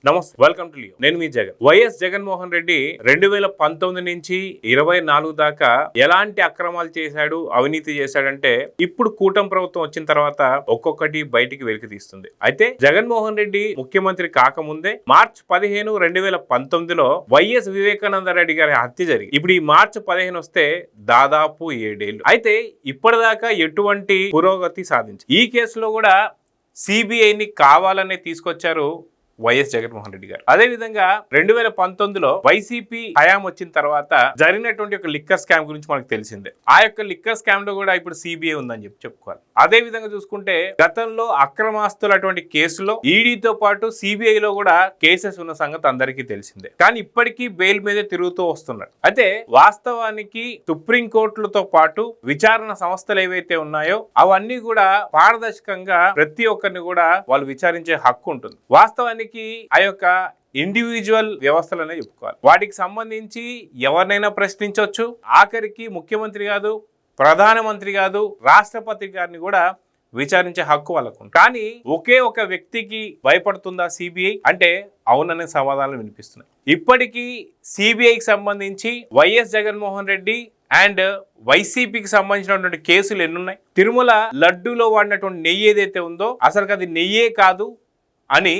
నమస్తే, welcome to Leo. నేను మీ Jagan. YS Jaganmohan Reddy 2019 నుంచి 24 దాకా ఎలాంటి అక్రమాలు చేశాడు, అవినీతి చేశాడంటే ఇప్పుడు కూటమి ప్రభుత్వం వచ్చిన తర్వాత ఒక్కొక్కటి బయటికి వెలికి తీస్తుంది. అయితే జగన్మోహన్ రెడ్డి ముఖ్యమంత్రి కాకముందే మార్చి 15, 2019లో వైఎస్ వివేకానంద రెడ్డి గారి హత్య జరిగి ఇప్పుడు ఈ మార్చి 15 వస్తే దాదాపు 7 ఏళ్లు. అయితే ఇప్పటిదాకా ఎటువంటి పురోగతి సాధించి ఈ కేసులో కూడా సిబిఐని కావాలనే తీసుకొచ్చారు వైఎస్ జగన్మోహన్ రెడ్డి గారు. అదే విధంగా 2019లో వైసీపీ హయాం వచ్చిన తర్వాత జరిగినటువంటి ఒక లిక్కర్ స్కామ్ గురించి మనకు తెలిసిందే. ఆ యొక్క లిక్కర్ స్కామ్ లో కూడా ఇప్పుడు సిబిఐ ఉందని చెప్పుకోవాలి. అదే విధంగా చూసుకుంటే గతంలో అక్రమాస్తులటువంటి కేసులో ఈడీతో పాటు సిబిఐలో కూడా కేసెస్ ఉన్న సంగతి అందరికీ తెలిసిందే. కానీ ఇప్పటికీ బెయిల్ మీదే తిరుగుతూ వస్తున్నారు. అయితే వాస్తవానికి సుప్రీంకోర్టులతో పాటు విచారణ సంస్థలు ఏవైతే ఉన్నాయో అవన్నీ కూడా పారదర్శకంగా ప్రతి ఒక్కరిని కూడా వాళ్ళు విచారించే హక్కు ఉంటుంది. వాస్తవానికి ఆ యొక్క ఇండివిజువల్ వ్యవస్థలనే చెప్పుకోవాలి. వాటికి సంబంధించి ఎవరినైనా ప్రశ్నించవచ్చు. ఆఖరికి ముఖ్యమంత్రి కాదు, ప్రధానమంత్రి కాదు, రాష్ట్రపతి గారిని కూడా విచారించే హక్కు వాళ్ళకు. కానీ ఒకే ఒక వ్యక్తికి భయపడుతుందా సిబిఐ అంటే అవుననే సమాధానాలు వినిపిస్తున్నాయి. ఇప్పటికీ సిబిఐకి సంబంధించి వైఎస్ జగన్మోహన్ రెడ్డి అండ్ వైసీపీకి సంబంధించినటువంటి కేసులు ఎన్నున్నాయి. తిరుమల లడ్డూలో వాడినటువంటి నెయ్యి ఏదైతే ఉందో అసలు అది నెయ్యే కాదు అని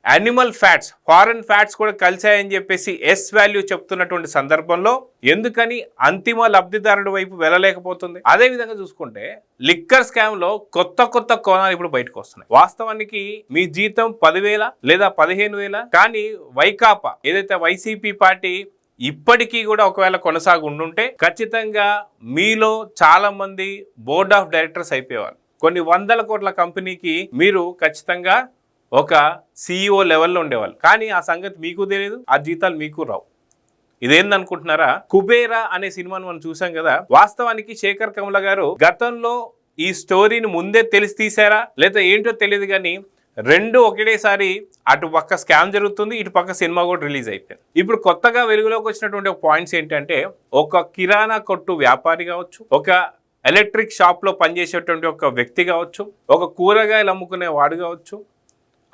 యానిమల్ ఫ్యాట్స్, ఫారెన్ ఫ్యాట్స్ కూడా కలిసాయని చెప్పేసి ఎస్ వాల్యూ చెప్తున్నటువంటి సందర్భంలో ఎందుకని అంతిమ లబ్ధిదారుడి వైపు వెళ్ళలేకపోతుంది? అదే విధంగా చూసుకుంటే లిక్కర్ స్కామ్ లో కొత్త కోణాలు ఇప్పుడు బయటకు వస్తున్నాయి. వాస్తవానికి మీ జీతం 10,000 లేదా 15,000, కానీ వైకాపా ఏదైతే వైసీపీ పార్టీ ఇప్పటికీ కూడా ఒకవేళ కొనసాగి ఉండుంటే ఖచ్చితంగా మీలో చాలా మంది బోర్డ్ ఆఫ్ డైరెక్టర్స్ అయిపోయేవారు. కొన్ని వందల కోట్ల కంపెనీకి మీరు ఖచ్చితంగా ఒక సిఇఓ లెవెల్లో ఉండేవాళ్ళు. కానీ ఆ సంగతి మీకు తెలియదు, ఆ జీతాలు మీకు రావు. ఇదేందనుకుంటున్నారా? కుబేరా అనే సినిమాను మనం చూసాం కదా. వాస్తవానికి శేఖర్ కమల గారు గతంలో ఈ స్టోరీని ముందే తెలిసి తీసారా లేదా ఏంటో తెలియదు, కానీ రెండు ఒకటేసారి అటు పక్క స్కామ్ జరుగుతుంది, ఇటు పక్క సినిమా కూడా రిలీజ్ అయిపోయింది. ఇప్పుడు కొత్తగా వెలుగులోకి వచ్చినటువంటి ఒక పాయింట్స్ ఏంటంటే ఒక కిరాణా కొట్టు వ్యాపారి కావచ్చు, ఒక ఎలక్ట్రిక్ షాప్లో పనిచేసేటువంటి ఒక వ్యక్తి కావచ్చు, ఒక కూరగాయలు అమ్ముకునే వాడు కావచ్చు,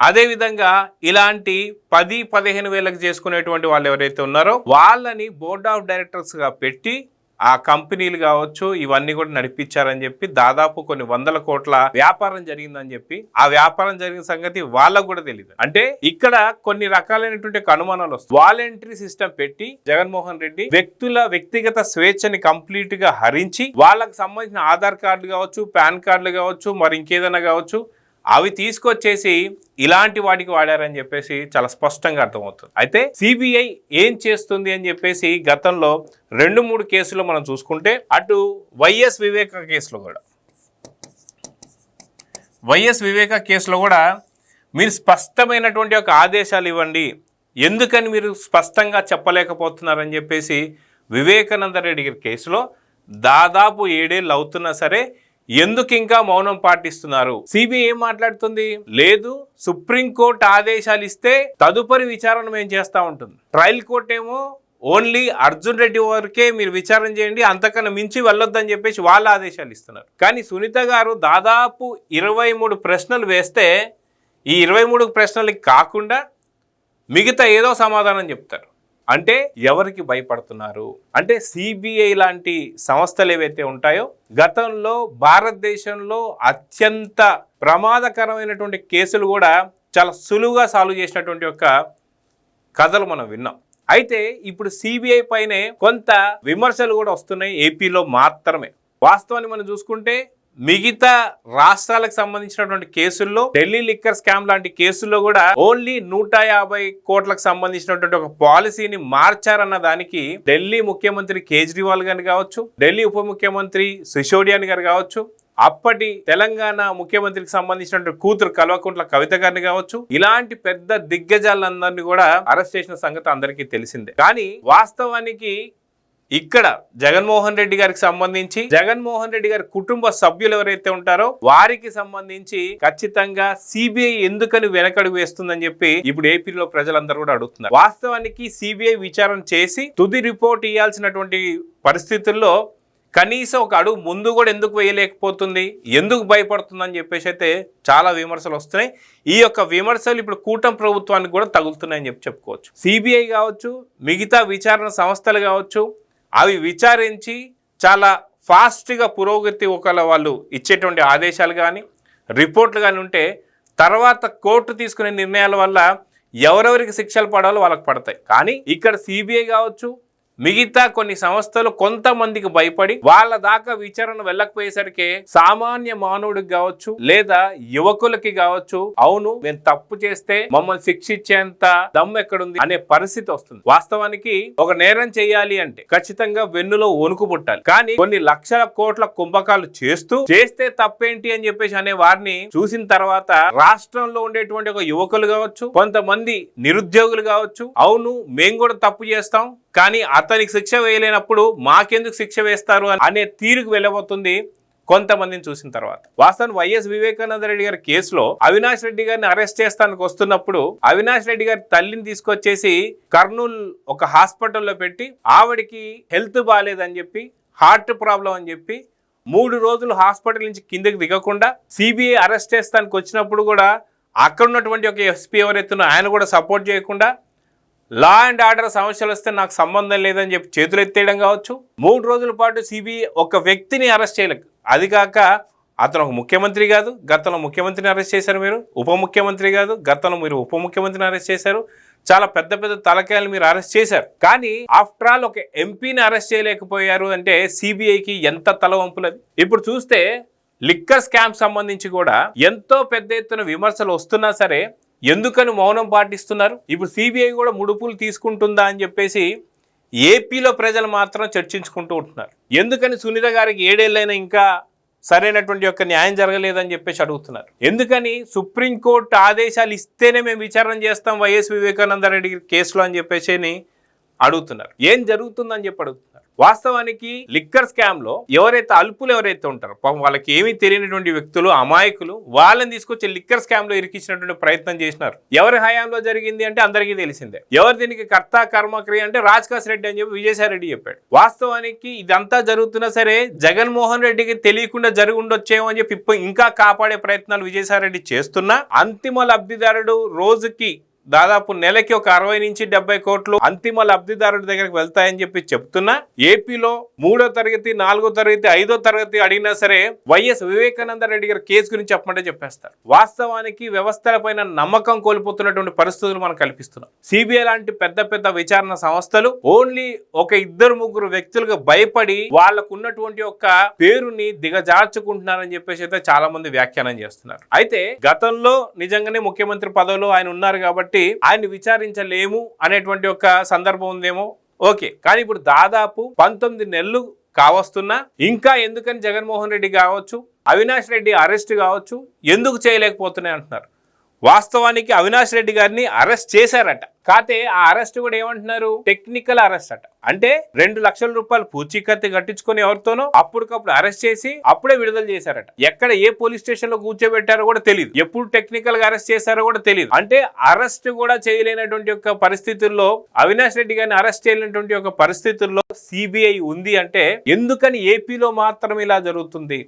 అదేవిధంగా ఇలాంటి 10-15 వేలకు చేసుకునేటువంటి వాళ్ళు ఎవరైతే ఉన్నారో వాళ్ళని బోర్డ్ ఆఫ్ డైరెక్టర్స్గా పెట్టి ఆ కంపెనీలు కావచ్చు ఇవన్నీ కూడా నడిపించారని చెప్పి దాదాపు కొన్ని వందల కోట్ల వ్యాపారం జరిగిందని చెప్పి ఆ వ్యాపారం జరిగిన సంగతి వాళ్ళకు కూడా తెలియదు. అంటే ఇక్కడ కొన్ని రకాలైనటువంటి అనుమానాలు వస్తాయి. వాలంటరీ సిస్టమ్ పెట్టి జగన్మోహన్ రెడ్డి వ్యక్తుల వ్యక్తిగత స్వేచ్ఛని కంప్లీట్ గా హరించి వాళ్ళకు సంబంధించిన ఆధార్ కార్డులు కావచ్చు, పాన్ కార్డులు కావచ్చు, మరి ఇంకేదైనా కావచ్చు అవి తీసుకొచ్చేసి ఇలాంటి వాటికి వాడారని చెప్పేసి చాలా స్పష్టంగా అర్థమవుతుంది. అయితే సిబిఐ ఏం చేస్తుంది అని చెప్పేసి గతంలో 2-3 కేసులు మనం చూసుకుంటే అటు వైఎస్ వివేక కేసులో కూడా మీరు స్పష్టమైనటువంటి ఒక ఆదేశాలు ఇవ్వండి, ఎందుకని మీరు స్పష్టంగా చెప్పలేకపోతున్నారని చెప్పేసి వివేకానంద రెడ్డి గారి కేసులో దాదాపు 7 ఏళ్ళు అవుతున్నా సరే ఎందుకు ఇంకా మౌనం పాటిస్తున్నారు? సిబిఐ ఏం మాట్లాడుతుంది? లేదు, సుప్రీంకోర్టు ఆదేశాలు ఇస్తే తదుపరి విచారణ మేము చేస్తూ ఉంటుంది. ట్రయల్ కోర్టు ఏమో ఓన్లీ అర్జున్ రెడ్డి వరకే మీరు విచారణ చేయండి, అంతకన్నా మించి వెళ్ళొద్దని చెప్పేసి వాళ్ళ ఆదేశాలు ఇస్తున్నారు. కానీ సునీత గారు దాదాపు 23 ప్రశ్నలు వేస్తే ఈ 23 ప్రశ్నలకి కాకుండా మిగతా ఏదో సమాధానం చెప్తారు. అంటే ఎవరికి భయపడుతున్నారు అంటే సిబిఐ లాంటి సంస్థలు ఏవైతే ఉంటాయో గతంలో భారతదేశంలో అత్యంత ప్రమాదకరమైనటువంటి కేసులు కూడా చాలా సులువుగా సాల్వ్ చేసినటువంటి ఒక కథలు మనం విన్నాం. అయితే ఇప్పుడు సిబిఐ పైనే కొంత విమర్శలు కూడా వస్తున్నాయి, ఏపీలో మాత్రమే. వాస్తవాన్ని మనం చూసుకుంటే మిగతా రాష్ట్రాలకు సంబంధించినటువంటి కేసుల్లో ఢిల్లీ లిక్కర్ స్కామ్ లాంటి కేసుల్లో కూడా ఓన్లీ 150 కోట్లకు సంబంధించినటువంటి ఒక పాలసీని మార్చారన్న దానికి ఢిల్లీ ముఖ్యమంత్రి కేజ్రీవాల్ గారు కావచ్చు, ఢిల్లీ ఉప ముఖ్యమంత్రి సిసోడియా గారు కావచ్చు, అప్పటి తెలంగాణ ముఖ్యమంత్రికి సంబంధించినటువంటి కూతురు కల్వకుంట్ల కవిత గారిని కావచ్చు, ఇలాంటి పెద్ద దిగ్గజాలందరినీ కూడా అరెస్ట్ చేసిన సంగతి అందరికీ తెలిసిందే. కానీ వాస్తవానికి ఇక్కడ జగన్మోహన్ రెడ్డి గారికి సంబంధించి జగన్మోహన్ రెడ్డి గారి కుటుంబ సభ్యులు ఎవరైతే ఉంటారో వారికి సంబంధించి ఖచ్చితంగా సిబిఐ ఎందుకని వెనకడుగు వేస్తుందని చెప్పి ఇప్పుడు ఏపీలో ప్రజలందరూ కూడా అడుగుతున్నారు. వాస్తవానికి సిబిఐ విచారణ చేసి తుది రిపోర్ట్ ఇవ్వాల్సినటువంటి పరిస్థితుల్లో కనీసం ఒక అడుగు ముందు కూడా ఎందుకు వేయలేకపోతుంది, ఎందుకు భయపడుతుందని చెప్పేసి అయితే చాలా విమర్శలు వస్తున్నాయి. ఈ యొక్క విమర్శలు ఇప్పుడు కూటమి ప్రభుత్వానికి కూడా తగులుతున్నాయని చెప్పుకోవచ్చు. సిబిఐ కావచ్చు, మిగతా విచారణ సంస్థలు కావచ్చు, అవి విచారించి చాలా ఫాస్ట్గా పురోగతి ఒకవేళ వాళ్ళు ఇచ్చేటువంటి ఆదేశాలు కానీ రిపోర్ట్లు కానీ ఉంటే తర్వాత కోర్టు తీసుకునే నిర్ణయాల వల్ల ఎవరెవరికి శిక్షలు పడాలో వాళ్ళకి పడతాయి. కానీ ఇక్కడ సిబిఐ కావచ్చు, మిగతా కొన్ని సంస్థలు కొంతమందికి భయపడి వాళ్ళ దాకా విచారణ వెళ్ళకపోయేసరికి సామాన్య మానవుడికి కావచ్చు లేదా యువకులకి కావచ్చు, అవును మేము తప్పు చేస్తే మమ్మల్ని శిక్షించేంత దమ్ము ఎక్కడుంది అనే పరిస్థితి వస్తుంది. వాస్తవానికి ఒక నేరం చేయాలి అంటే ఖచ్చితంగా వెన్నులో వణుకు పుట్టాలి. కానీ కొన్ని లక్షల కోట్ల కుంభకాలు చేస్తే తప్పేంటి అని చెప్పేసి అనే వారిని చూసిన తర్వాత రాష్ట్రంలో ఉండేటువంటి ఒక యువకులు కావచ్చు, కొంతమంది నిరుద్యోగులు కావచ్చు, అవును మేము కూడా తప్పు చేస్తాం కానీ అతనికి శిక్ష వేయలేనప్పుడు మాకెందుకు శిక్ష వేస్తారు అనే తీరుకు వెళ్ళబోతుంది కొంతమందిని చూసిన తర్వాత. వాస్తవానికి వైఎస్ వివేకానంద రెడ్డి గారి కేసులో అవినాష్ రెడ్డి గారిని అరెస్ట్ చేస్తానికి వస్తున్నప్పుడు అవినాష్ రెడ్డి గారి తల్లిని తీసుకొచ్చేసి కర్నూలు ఒక హాస్పిటల్లో పెట్టి ఆవిడికి హెల్త్ బాగాలేదని చెప్పి, హార్ట్ ప్రాబ్లం అని చెప్పి 3 రోజులు హాస్పిటల్ నుంచి కిందకి దిగకుండా సిబిఐ అరెస్ట్ చేస్తానికి వచ్చినప్పుడు కూడా అక్కడ ఉన్నటువంటి ఒక ఎస్పీ ఎవరైతే ఆయన కూడా సపోర్ట్ చేయకుండా లా అండ్ ఆర్డర్ సమస్యలు వస్తే నాకు సంబంధం లేదని చెప్పి చేతులు ఎత్తేయడం కావచ్చు. 3 రోజుల పాటు సిబిఐ ఒక వ్యక్తిని అరెస్ట్ చేయలేదు. అది కాక అతను ఒక ముఖ్యమంత్రి కాదు, గతంలో ముఖ్యమంత్రిని అరెస్ట్ చేశారు మీరు. ఉప ముఖ్యమంత్రి కాదు, గతంలో మీరు ఉప ముఖ్యమంత్రిని అరెస్ట్ చేశారు. చాలా పెద్ద పెద్ద తలకాయలు మీరు అరెస్ట్ చేశారు. కానీ ఆఫ్టర్ ఆల్ ఒక ఎంపీని అరెస్ట్ చేయలేకపోయారు అంటే సిబిఐకి ఎంత తలవంపులది. ఇప్పుడు చూస్తే లిక్కర్ స్కామ్ సంబంధించి కూడా ఎంతో పెద్ద ఎత్తున విమర్శలు వస్తున్నా సరే ఎందుకని మౌనం పాటిస్తున్నారు? ఇప్పుడు సిబిఐ కూడా ముడుపులు తీసుకుంటుందా అని చెప్పేసి ఏపీలో ప్రజలు మాత్రం చర్చించుకుంటూ ఉంటున్నారు. ఎందుకని సునీత గారికి 7 ఏళ్ళైనా ఇంకా సరైనటువంటి యొక్క న్యాయం జరగలేదని చెప్పేసి అడుగుతున్నారు. ఎందుకని సుప్రీంకోర్టు ఆదేశాలు ఇస్తేనే మేము విచారణ చేస్తాం వైఎస్ వివేకానంద రెడ్డి కేసులో అని చెప్పేసి అడుగుతున్నారు. ఏం జరుగుతుందని చెప్పి అడుగుతున్నారు. వాస్తవానికి లిక్కర్ స్కామ్ లో ఎవరైతే అల్పులు ఎవరైతే ఉంటారో పాపం వాళ్ళకి ఏమీ తెలియనటువంటి వ్యక్తులు, అమాయకులు, వాళ్ళని తీసుకొచ్చి లిక్కర్ స్కామ్ లో ఇరికించినటువంటి ప్రయత్నం చేసినారు. ఎవరి హయాంలో జరిగింది అంటే అందరికీ తెలిసిందే. ఎవరు దీనికి కర్త కర్మక్రియ అంటే రాజకాశ్ రెడ్డి అని చెప్పి విజయసాయి రెడ్డి చెప్పాడు. వాస్తవానికి ఇదంతా జరుగుతున్నా సరే జగన్మోహన్ రెడ్డికి తెలియకుండా జరిగి ఉండొచ్చేమో అని చెప్పి ఇంకా కాపాడే ప్రయత్నాలు విజయసాయి రెడ్డి చేస్తున్నా అంతిమ లబ్ధిదారుడు రోజుకి దాదాపు నెలకి ఒక 60 నుంచి 70 కోట్లు అంతిమ లబ్ధిదారుడి దగ్గరకు వెళ్తాయని చెప్పి చెప్తున్నా ఏపీలో 3వ తరగతి 4వ తరగతి 5వ తరగతి అడిగినా సరే వైఎస్ వివేకానంద రెడ్డి గారి కేసు గురించి చెప్పమంటే చెప్పేస్తారు. వాస్తవానికి వ్యవస్థలపైన నమ్మకం కోల్పోతున్నటువంటి పరిస్థితులు మనం కల్పిస్తున్నాం. సిబిఐ లాంటి పెద్ద పెద్ద విచారణ సంస్థలు ఓన్లీ ఒక 2-3 వ్యక్తులకు భయపడి వాళ్లకు ఉన్నటువంటి ఒక పేరుని దిగజార్చుకుంటున్నారని చెప్పేసి అయితే చాలా మంది వ్యాఖ్యానం చేస్తున్నారు. అయితే గతంలో నిజంగానే ముఖ్యమంత్రి పదవిలో ఆయన ఉన్నారు కాబట్టి ఆయన్ని విచారించలేము అనేటువంటి ఒక సందర్భం ఉందేమో ఓకే. కానీ ఇప్పుడు దాదాపు 19 నెలలు కావస్తున్నా ఇంకా ఎందుకని జగన్మోహన్ రెడ్డి కావచ్చు, అవినాష్ రెడ్డి అరెస్ట్ కావచ్చు ఎందుకు చేయలేకపోతున్నాయి అంటున్నారు. వాస్తవానికి అవినాష్ రెడ్డి గారిని అరెస్ట్ చేశారట. కాతే ఆ అరెస్ట్ కూడా ఏమంటున్నారు, టెక్నికల్ అరెస్ట్ అట. అంటే 2 లక్షల రూపాయలు పూచీకత్తి కట్టించుకొని ఎవరితోనో అప్పటికప్పుడు అరెస్ట్ చేసి అప్పుడే విడుదల చేశారట. ఎక్కడ ఏ పోలీస్ స్టేషన్ లో కూర్చోబెట్టారో కూడా తెలియదు, ఎప్పుడు టెక్నికల్ గా అరెస్ట్ చేశారో కూడా తెలియదు. అంటే అరెస్ట్ కూడా చేయలేనటువంటి ఒక పరిస్థితుల్లో, అవినాష్ రెడ్డి గారిని అరెస్ట్ చేయలేనటువంటి ఒక పరిస్థితుల్లో సిబిఐ ఉంది అంటే ఎందుకని ఏపీలో మాత్రం ఇలా జరుగుతుంది?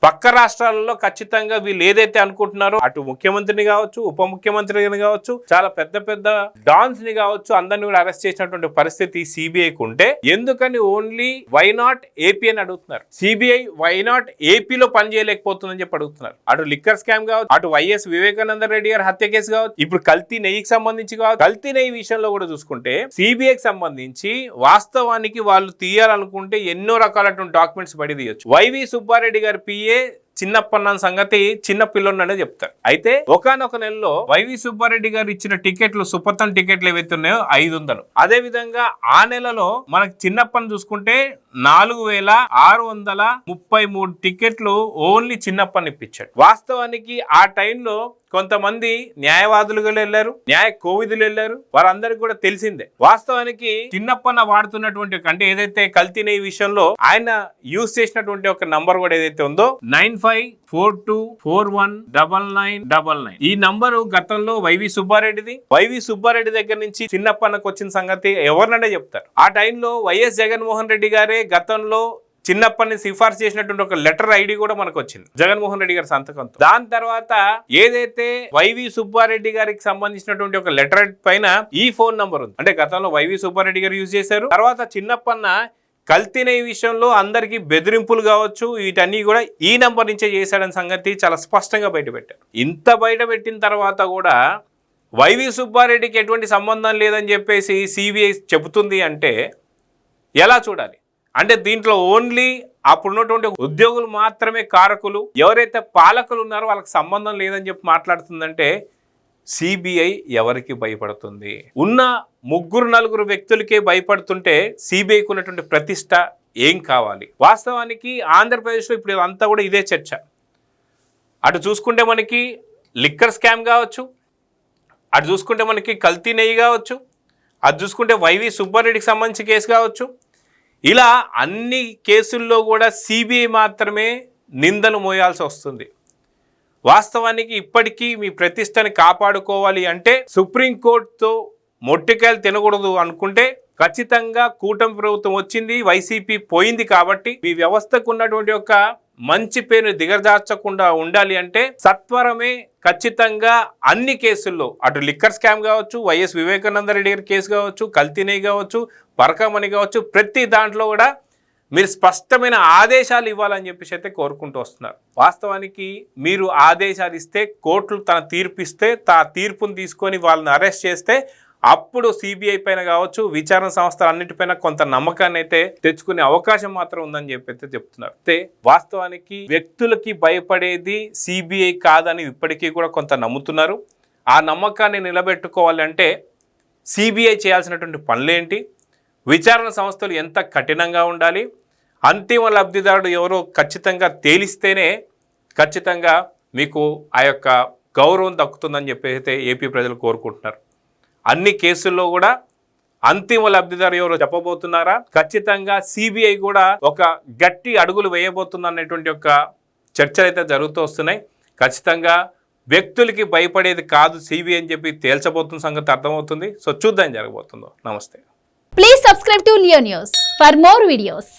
పక్క రాష్ట్రాలలో ఖచ్చితంగా వీళ్ళు ఏదైతే అనుకుంటున్నారో అటు ముఖ్యమంత్రిని కావచ్చు, ఉప ముఖ్యమంత్రిని కావచ్చు, చాలా పెద్ద పెద్ద డాన్స్ ని కావచ్చు అందరిని కూడా అరెస్ట్ చేసినటువంటి పరిస్థితి సిబిఐకి ఉంటే ఎందుకని ఓన్లీ వై నాట్ ఏపీ అని అడుగుతున్నారు. సిబిఐ వై నాట్ ఏపీలో పని చేయలేకపోతుందని చెప్పి అడుగుతున్నారు. అటు లిక్కర్ స్కామ్ కావచ్చు, అటు వైఎస్ వివేకానంద రెడ్డి గారి హత్య కేసు కావచ్చు, ఇప్పుడు కల్తీ నెయ్యికి సంబంధించి కావచ్చు. కల్తీ నెయ్యి విషయంలో కూడా చూసుకుంటే సిబిఐకి సంబంధించి వాస్తవానికి వాళ్ళు తీయాలనుకుంటే ఎన్నో రకాలైన డాక్యుమెంట్స్ బయట తీయొచ్చు. వైవి సుబ్బారెడ్డి గారి పిఏ చిన్నప్పన్న సంగతి చిన్న పిల్లొన్ననే చెప్తారు. అయితే ఒకానొక నెలలో వైవి సుబ్బారెడ్డి గారు ఇచ్చిన టికెట్లు, సుపర్తం టికెట్లు ఏవైతే ఉన్నాయో 500. అదే విధంగా ఆ నెలలో మనకి చిన్నప్పని చూసుకుంటే 4633 టికెట్లు ఓన్లీ చిన్నప్పని ఇప్పించాడు. వాస్తవానికి ఆ టైంలో కొంతమంది న్యాయవాదులు వెళ్ళారు, న్యాయ కోవిదులు వెళ్ళారు, వారందరికి కూడా తెలిసిందే. వాస్తవానికి చిన్నప్పన్న వాడుతున్నటువంటి అంటే ఏదైతే కల్తీనే విషయంలో ఆయన యూజ్ చేసినటువంటి ఒక నంబర్ కూడా ఏదైతే ఉందో 9542419999 ఈ నంబరు గతంలో వైవి సుబ్బారెడ్డిది. వైవి సుబ్బారెడ్డి దగ్గర నుంచి చిన్నప్పన్నకు వచ్చిన సంగతి ఎవరినంటే చెప్తారు. ఆ టైంలో వైఎస్ జగన్మోహన్ రెడ్డి గారే గతంలో చిన్నప్పని సిఫార్సు చేసినటువంటి ఒక లెటర్ ఐడి కూడా మనకు వచ్చింది జగన్మోహన్ రెడ్డి గారి సంతకంతో. దాని తర్వాత ఏదైతే వైవి సుబ్బారెడ్డి గారికి సంబంధించినటువంటి ఒక లెటర్ పైన ఈ ఫోన్ నంబర్ ఉంది. అంటే గతంలో వైవి సుబ్బారెడ్డి గారు యూజ్ చేశారు. తర్వాత చిన్నప్పన్న కల్తీనే విషయంలో అందరికీ బెదిరింపులు కావచ్చు, వీటన్నీ కూడా ఈ నంబర్ నుంచే చేశాడని సంగతి చాలా స్పష్టంగా బయటపెట్టారు. ఇంత బయటపెట్టిన తర్వాత కూడా వైవి సుబ్బారెడ్డికి ఎటువంటి సంబంధం లేదని చెప్పేసి సిబిఐ చెబుతుంది అంటే ఎలా చూడాలి? అంటే దీంట్లో ఓన్లీ అప్పుడున్నటువంటి ఉద్యోగులు మాత్రమే కారకులు, ఎవరైతే పాలకులు ఉన్నారో వాళ్ళకి సంబంధం లేదని చెప్పి మాట్లాడుతుందంటే సిబిఐ ఎవరికి భయపడుతుంది? ఉన్న 3-4 వ్యక్తులకే భయపడుతుంటే సిబిఐకి ఉన్నటువంటి ప్రతిష్ట ఏం కావాలి? వాస్తవానికి ఆంధ్రప్రదేశ్లో ఇప్పుడు అంతా కూడా ఇదే చర్చ. అటు చూసుకుంటే మనకి లిక్కర్ స్కామ్ కావచ్చు, అటు చూసుకుంటే మనకి కల్తీ నెయ్యి కావచ్చు, అటు చూసుకుంటే వైవి సుబ్బారెడ్డికి సంబంధించి కేసు కావచ్చు, ఇలా అన్ని కేసుల్లో కూడా సిబిఐ మాత్రమే నిందను మోయాల్సి వస్తుంది. వాస్తవానికి ఇప్పటికీ మీ ప్రతిష్టని కాపాడుకోవాలి అంటే సుప్రీంకోర్టుతో మొట్టికాయలు తినకూడదు అనుకుంటే ఖచ్చితంగా కూటమి ప్రభుత్వం వచ్చింది, వైసీపీ పోయింది కాబట్టి మీ వ్యవస్థకు ఉన్నటువంటి ఒక మంచి పేరుని దిగజార్చకుండా ఉండాలి అంటే సత్వరమే ఖచ్చితంగా అన్ని కేసుల్లో అటు లిక్కర్ స్కామ్ కావచ్చు, వైఎస్ వివేకానంద రెడ్డి గారి కేసు కావచ్చు, కల్తీనే కావచ్చు, పరకమణి కావచ్చు, ప్రతి దాంట్లో కూడా మీరు స్పష్టమైన ఆదేశాలు ఇవ్వాలని చెప్పేసి అయితే కోరుకుంటూ వస్తున్నారు. వాస్తవానికి మీరు ఆదేశాలు ఇస్తే కోర్టులు తన తీర్పు ఇస్తే తీర్పును తీసుకొని వాళ్ళని అరెస్ట్ చేస్తే అప్పుడు సిబిఐ పైన కావచ్చు, విచారణ సంస్థలు అన్నిటిపైన కొంత నమ్మకాన్ని అయితే తెచ్చుకునే అవకాశం మాత్రం ఉందని చెప్పి అయితే చెప్తున్నారు. అయితే వాస్తవానికి వ్యక్తులకి భయపడేది సిబిఐ కాదని ఇప్పటికీ కూడా కొంత నమ్ముతున్నారు. ఆ నమ్మకాన్ని నిలబెట్టుకోవాలంటే సిబిఐ చేయాల్సినటువంటి పనులేంటి, విచారణ సంస్థలు ఎంత కఠినంగా ఉండాలి, అంతిమ లబ్ధిదారుడు ఎవరో ఖచ్చితంగా తేలిస్తేనే ఖచ్చితంగా మీకు ఆ యొక్క గౌరవం దక్కుతుందని చెప్పి అయితే ఏపీ ప్రజలు కోరుకుంటున్నారు. అన్ని కేసుల్లో కూడా అంతిమ లబ్ధిదారు ఎవరో చెప్పబోతున్నారా, ఖచ్చితంగా సిబిఐ కూడా ఒక గట్టి అడుగులు వేయబోతుంది అనేటువంటి ఒక చర్చలు అయితే జరుగుతూ వస్తున్నాయి. ఖచ్చితంగా వ్యక్తులకి భయపడేది కాదు సిబిఐ అని చెప్పి తేల్చబోతున్న సంగతి అర్థమవుతుంది. సో చూద్దాం జరగబోతుందో. నమస్తే. Please subscribe to Leo news for more videos.